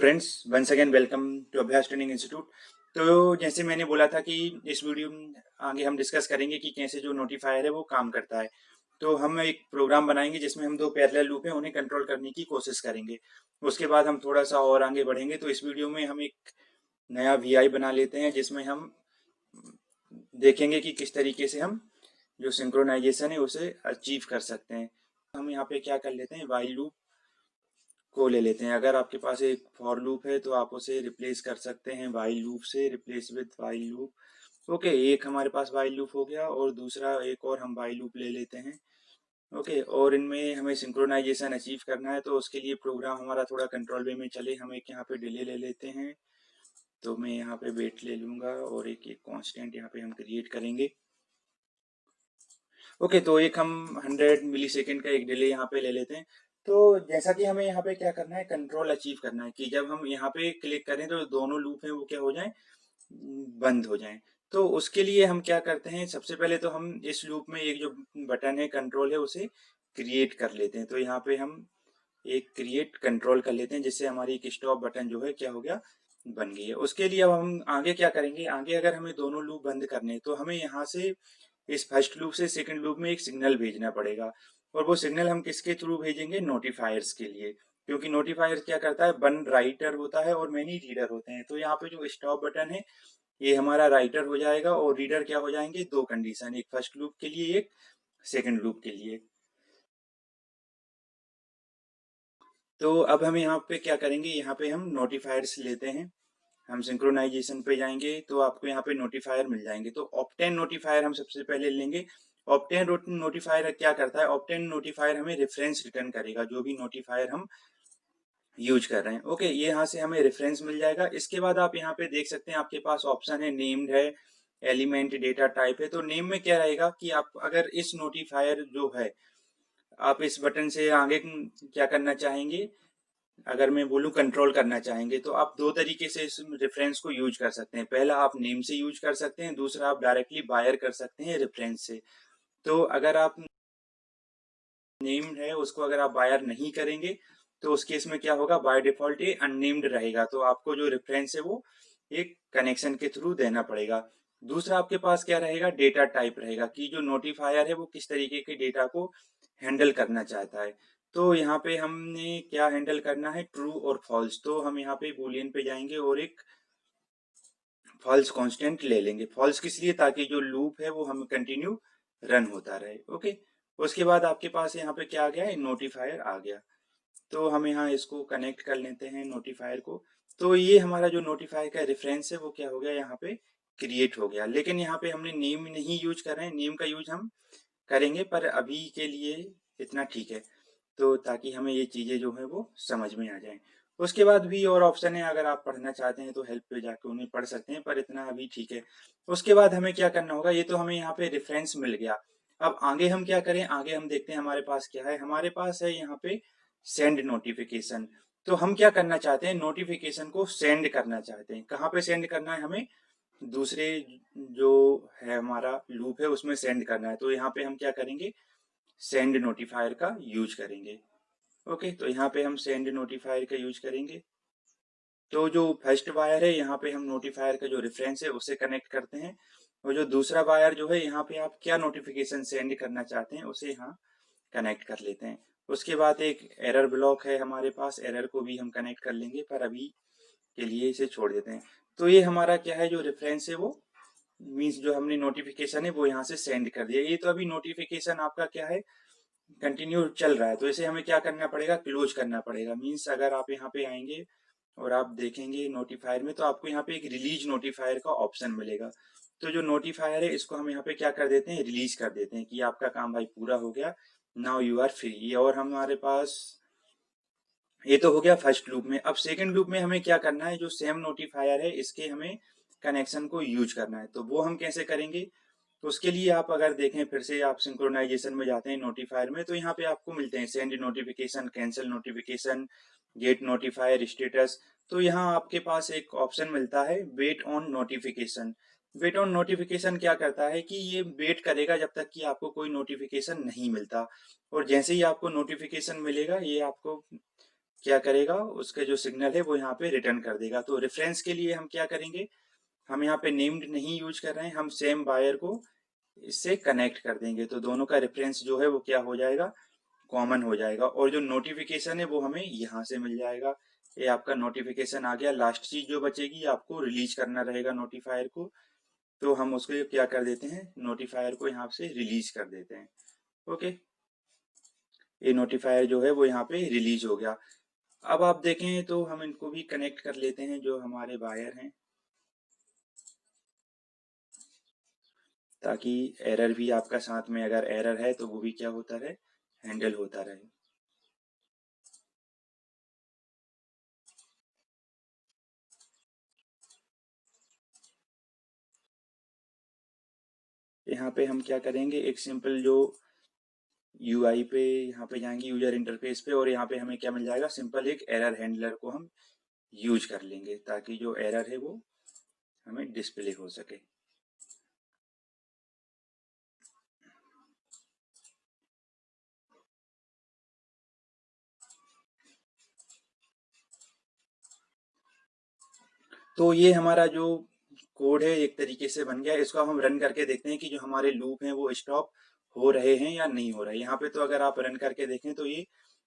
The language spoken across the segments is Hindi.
Friends, once again welcome to Abhyas training institute. तो जैसे मैंने बोला था कि इस वीडियो में आगे हम डिस्कस करेंगे कि कैसे जो नोटिफायर है वो काम करता है। तो हम एक प्रोग्राम बनाएंगे जिसमें हम दो पैरेलल लूप है उन्हें कंट्रोल करने की कोशिश करेंगे। उसके बाद हम थोड़ा सा और आगे बढ़ेंगे। तो इस वीडियो में हम एक नया वीआई बना लेते हैं जिसमें हम देखेंगे कि किस तरीके से हम जो सिंक्रोनाइजेशन है उसे अचीव कर सकते हैं। हम यहाँ पे क्या कर लेते हैं, वाइल लूप को ले लेते हैं। अगर आपके पास एक फॉर लूप है तो आप उसे रिप्लेस कर सकते हैं वाइल लूप से, replace with while loop. Okay, एक हमारे पास वाइल लूप हो गया और दूसरा एक और हम वाइल लूप ले लेते हैं। ओके, और इनमें हमें सिंक्रोनाइजेशन अचीव करना है तो उसके लिए प्रोग्राम हमारा थोड़ा कंट्रोल वे में चले। हम एक यहाँ पे डिले ले लेते हैं, तो मैं यहाँ पे वेट ले लूंगा और एक एक कांस्टेंट यहाँ पे हम क्रिएट करेंगे। ओके, तो एक हम 100 मिली सेकेंड का एक डिले यहाँ पे ले लेते हैं। तो जैसा कि हमें यहाँ पे क्या करना है, कंट्रोल अचीव करना है कि जब हम यहाँ पे क्लिक करें तो दोनों लूप हैं वो क्या हो जाएं, बंद हो जाएं। तो उसके लिए हम क्या करते हैं, सबसे पहले तो हम इस लूप में एक जो बटन है कंट्रोल है उसे क्रिएट कर लेते हैं। तो यहाँ पे हम एक क्रिएट कंट्रोल कर लेते हैं जिससे हमारी एक स्टॉप बटन जो है क्या हो गया, बन गई है। उसके लिए अब हम आगे क्या करेंगे, आगे अगर हमें दोनों लूप बंद करने तो हमें यहाँ से इस फर्स्ट लूप से सेकंड लूप में एक सिग्नल भेजना पड़ेगा। और वो सिग्नल हम किसके थ्रू भेजेंगे, नोटिफायर्स के लिए। क्योंकि नोटिफायर क्या करता है, वन राइटर होता है और मेनी रीडर होते हैं। तो यहाँ पे जो स्टॉप बटन है ये हमारा राइटर हो जाएगा और रीडर क्या हो जाएंगे, दो कंडीशन, एक फर्स्ट लूप के लिए एक सेकंड लूप के लिए। तो अब हम यहाँ पे क्या करेंगे, यहाँ पे हम नोटिफायर्स लेते हैं। हम सिंक्रोनाइजेशन पे जाएंगे तो आपको यहाँ पे नोटिफायर मिल जाएंगे। तो ऑप्टेन नोटिफायर हम सबसे पहले लेंगे। ऑप्टेन नोटिफायर क्या करता है, ऑप्टेन नोटिफायर हमें रेफरेंस रिटर्न करेगा जो भी नोटिफायर हम यूज कर रहे हैं। ओके, ये यहाँ से हमें रेफरेंस मिल जाएगा। इसके बाद आप यहाँ पे देख सकते हैं आपके पास ऑप्शन है, नेम्ड है, एलिमेंट, डेटा टाइप है। तो नेम में क्या रहेगा कि आप अगर इस नोटिफायर जो है आप इस बटन से आगे क्या करना चाहेंगे, अगर मैं बोलूं कंट्रोल करना चाहेंगे तो आप दो तरीके से इस रेफरेंस को यूज कर सकते हैं। पहला आप नेम से यूज कर सकते हैं, दूसरा आप डायरेक्टली बायर कर सकते हैं रेफरेंस से। तो अगर आप नेम्ड है उसको अगर आप बायर नहीं करेंगे तो उस केस में क्या होगा, बाय डिफॉल्ट ये अननेम्ड रहेगा। तो आपको जो रेफरेंस है वो एक कनेक्शन के थ्रू देना पड़ेगा। दूसरा आपके पास क्या रहेगा, डेटा टाइप रहेगा कि जो नोटिफायर है वो किस तरीके के डेटा को हैंडल करना चाहता है। तो यहाँ पे हमने क्या हैंडल करना है, ट्रू और फॉल्स। तो हम यहाँ पे बूलियन पे जाएंगे और एक फॉल्स कांस्टेंट ले लेंगे। फॉल्स किस लिए, ताकि जो लूप है वो हम कंटिन्यू रन होता रहे। ओके, उसके बाद आपके पास यहाँ पे क्या आ गया है, नोटिफायर आ गया। तो हम यहाँ इसको कनेक्ट कर लेते हैं नोटिफायर को। तो ये हमारा जो नोटिफायर का रेफरेंस है वो क्या हो गया, यहाँ पे क्रिएट हो गया। लेकिन यहाँ पे हमने नेम नहीं यूज कर रहे हैं, नेम का यूज हम करेंगे पर अभी के लिए इतना ठीक है। तो ताकि हमें ये चीज़ें जो है वो समझ में आ जाएं। उसके बाद भी और ऑप्शन है, अगर आप पढ़ना चाहते हैं तो हेल्प पे जाके उन्हें पढ़ सकते हैं, पर इतना अभी ठीक है। उसके बाद हमें क्या करना होगा, ये तो हमें यहाँ पे रेफरेंस मिल गया। अब आगे हम क्या करें, आगे हम देखते हैं हमारे पास क्या है। हमारे पास है यहाँ पे सेंड नोटिफिकेशन। तो हम क्या करना चाहते हैं, नोटिफिकेशन को सेंड करना चाहते हैं। कहाँ पे सेंड करना है, हमें दूसरे जो है हमारा लूप है उसमें सेंड करना है। तो यहाँ पे हम क्या करेंगे, सेंड नोटिफायर का यूज करेंगे। ओके, तो यहाँ पे हम सेंड नोटिफायर का यूज करेंगे। तो जो फर्स्ट वायर है यहाँ पे हम नोटिफायर का जो रेफरेंस है उससे कनेक्ट करते हैं, और जो दूसरा वायर जो है यहाँ पे आप क्या नोटिफिकेशन सेंड करना चाहते हैं उसे यहाँ कनेक्ट कर लेते हैं। उसके बाद एक एरर ब्लॉक है हमारे पास, एरर को भी हम कनेक्ट कर लेंगे पर अभी के लिए इसे छोड़ देते हैं। तो ये हमारा क्या है, जो रेफरेंस है वो मीन्स जो हमने नोटिफिकेशन है वो यहाँ से सेंड कर दिया। ये तो अभी नोटिफिकेशन आपका क्या है, कंटिन्यू चल रहा है। तो इसे हमें क्या करना पड़ेगा, क्लोज करना पड़ेगा। मीन्स अगर आप यहाँ पे आएंगे और आप देखेंगे नोटिफायर में तो आपको यहाँ पे एक रिलीज नोटिफायर का ऑप्शन मिलेगा। तो जो नोटिफायर है इसको हम यहाँ पे क्या कर देते हैं, रिलीज कर देते हैं कि आपका काम भाई पूरा हो गया, नाउ यू आर फ्री। और हमारे पास ये तो हो गया फर्स्ट लूप में। अब सेकंड लूप में हमें क्या करना है, जो सेम नोटिफायर है इसके हमें कनेक्शन को यूज करना है। तो वो हम कैसे करेंगे, तो उसके लिए आप अगर देखें फिर से आप सिंक्रोनाइजेशन में जाते हैं नोटिफायर में, तो यहाँ पे आपको मिलते हैं send notification, cancel notification, get notifier, status. तो यहाँ आपके पास एक ऑप्शन मिलता है wait on notification. Wait on notification क्या करता है कि ये वेट करेगा जब तक कि आपको कोई नोटिफिकेशन नहीं मिलता, और जैसे ही आपको नोटिफिकेशन मिलेगा ये आपको क्या करेगा, उसके जो सिग्नल है वो यहाँ पे रिटर्न कर देगा। तो रेफरेंस के लिए हम क्या करेंगे, हम यहाँ पे नेम्ड नहीं यूज कर रहे हैं, हम सेम वायर को इससे कनेक्ट कर देंगे, तो दोनों का रेफरेंस जो है वो क्या हो जाएगा, कॉमन हो जाएगा। और जो नोटिफिकेशन है वो हमें यहाँ से मिल जाएगा। ये आपका नोटिफिकेशन आ गया। लास्ट चीज जो बचेगी, आपको रिलीज करना रहेगा नोटिफायर को, तो हम उसको क्या कर देते हैं, नोटिफायर को यहाँ से रिलीज कर देते हैं। ओके, ये नोटिफायर जो है वो यहाँ पे रिलीज हो गया। अब आप देखें तो हम इनको भी कनेक्ट कर लेते हैं, जो हमारे वायर हैं, ताकि एरर भी आपका साथ में, अगर एरर है तो वो भी क्या होता रहे, हैंडल होता रहे। यहाँ पे हम क्या करेंगे, एक सिंपल जो यूआई पे यहाँ पे जाएंगे, यूजर इंटरफेस पे, और यहाँ पे हमें क्या मिल जाएगा, सिंपल एक एरर हैंडलर को हम यूज कर लेंगे, ताकि जो एरर है वो हमें डिस्प्ले हो सके। तो ये हमारा जो कोड है एक तरीके से बन गया। इसको हम रन करके देखते हैं कि जो हमारे लूप हैं वो स्टॉप हो रहे हैं या नहीं हो रहे। यहाँ पे तो अगर आप रन करके देखें तो ये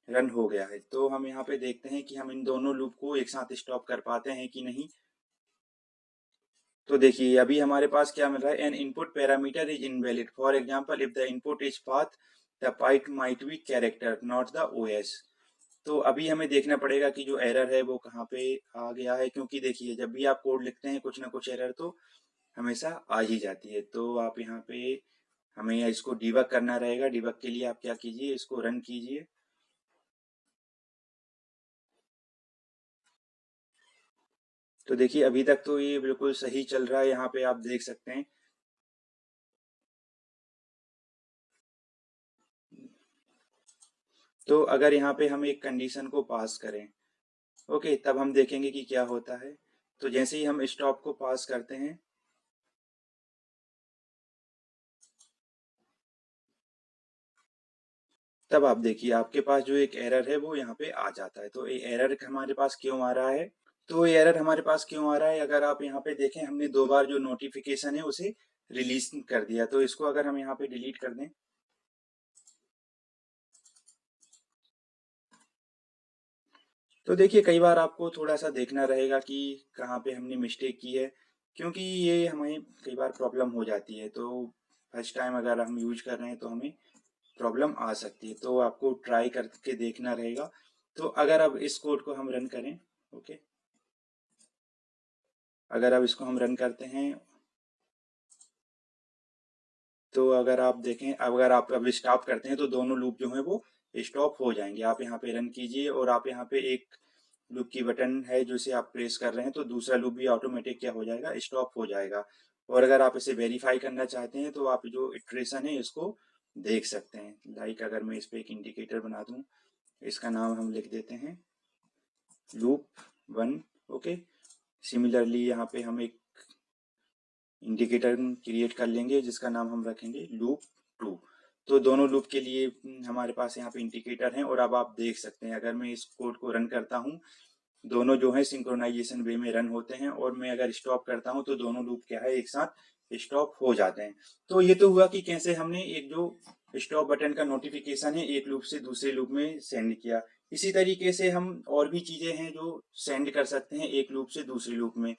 रन हो गया है। तो हम यहाँ पे देखते हैं कि हम इन दोनों लूप को एक साथ स्टॉप कर पाते हैं कि नहीं। तो देखिए अभी हमारे पास क्या मिल रहा है, N input parameter is invalid, for example if the input is path the point might be character not the OS. तो अभी हमें देखना पड़ेगा कि जो एरर है वो कहाँ पे आ गया है, क्योंकि देखिए जब भी आप कोड लिखते हैं कुछ ना कुछ एरर तो हमेशा आ ही जाती है। तो आप यहाँ पे हमें इसको डिबग करना रहेगा। डिबग के लिए आप क्या कीजिए, इसको रन कीजिए। तो देखिए अभी तक तो ये बिल्कुल सही चल रहा है, यहाँ पे आप देख सकते हैं। तो अगर यहाँ पे हम एक कंडीशन को पास करें, ओके, तब हम देखेंगे कि क्या होता है। तो जैसे ही हम स्टॉप को पास करते हैं, तब आप देखिए आपके पास जो एक एरर है वो यहाँ पे आ जाता है। तो ये एरर हमारे पास क्यों आ रहा है, तो ये एरर हमारे पास क्यों आ रहा है, अगर आप यहाँ पे देखें हमने 2 बार जो नोटिफिकेशन है उसे रिलीज कर दिया। तो इसको अगर हम यहाँ पे डिलीट कर दें, तो देखिए कई बार आपको थोड़ा सा देखना रहेगा कि कहाँ पे हमने मिस्टेक की है, क्योंकि ये हमें कई बार प्रॉब्लम हो जाती है। तो फर्स्ट टाइम अगर हम यूज कर रहे हैं तो हमें प्रॉब्लम आ सकती है, तो आपको ट्राई करके देखना रहेगा। तो अगर अब इस कोड को हम रन करें, ओके, अगर अब इसको हम रन करते हैं, तो अगर आप देखें, अगर आप अब स्टॉप करते हैं तो दोनों लूप जो है वो स्टॉप हो जाएंगे। आप यहाँ पे रन कीजिए और आप यहाँ पे एक लूप की बटन है जिसे आप प्रेस कर रहे हैं, तो दूसरा लूप भी ऑटोमेटिक क्या हो जाएगा, स्टॉप हो जाएगा। और अगर आप इसे वेरीफाई करना चाहते हैं तो आप जो इटरेशन है इसको देख सकते हैं। लाइक अगर मैं इस पे एक इंडिकेटर बना दूं, इसका नाम हम लिख देते हैं loop 1। ओके, सिमिलरली यहाँ पे हम एक इंडिकेटर क्रिएट कर लेंगे जिसका नाम हम रखेंगे loop 2। तो दोनों लूप के लिए हमारे पास यहाँ पे इंडिकेटर हैं। और अब आप देख सकते हैं अगर मैं इस कोड को रन करता हूँ, दोनों जो है सिंक्रोनाइजेशन वे में रन होते हैं, और मैं अगर स्टॉप करता हूं तो दोनों लूप क्या है, एक साथ स्टॉप हो जाते हैं। तो ये तो हुआ कि कैसे हमने एक जो स्टॉप बटन का नोटिफिकेशन है एक लूप से दूसरे लूप में सेंड किया। इसी तरीके से हम और भी चीजें हैं जो सेंड कर सकते हैं एक लूप से दूसरे लूप में।